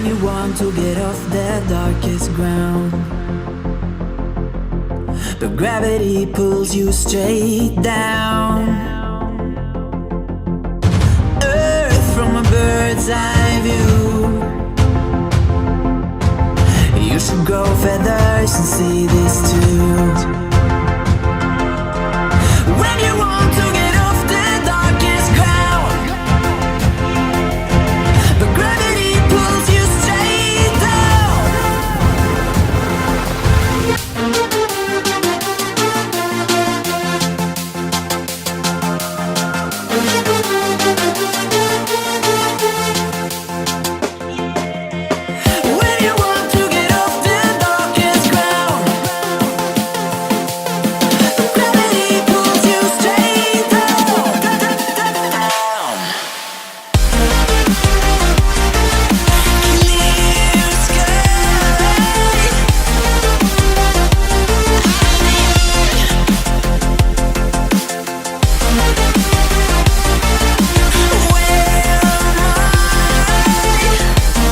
you want to get off the darkest ground, but gravity pulls you straight down. Earth from a bird's eye view. You should grow feathers and see this too.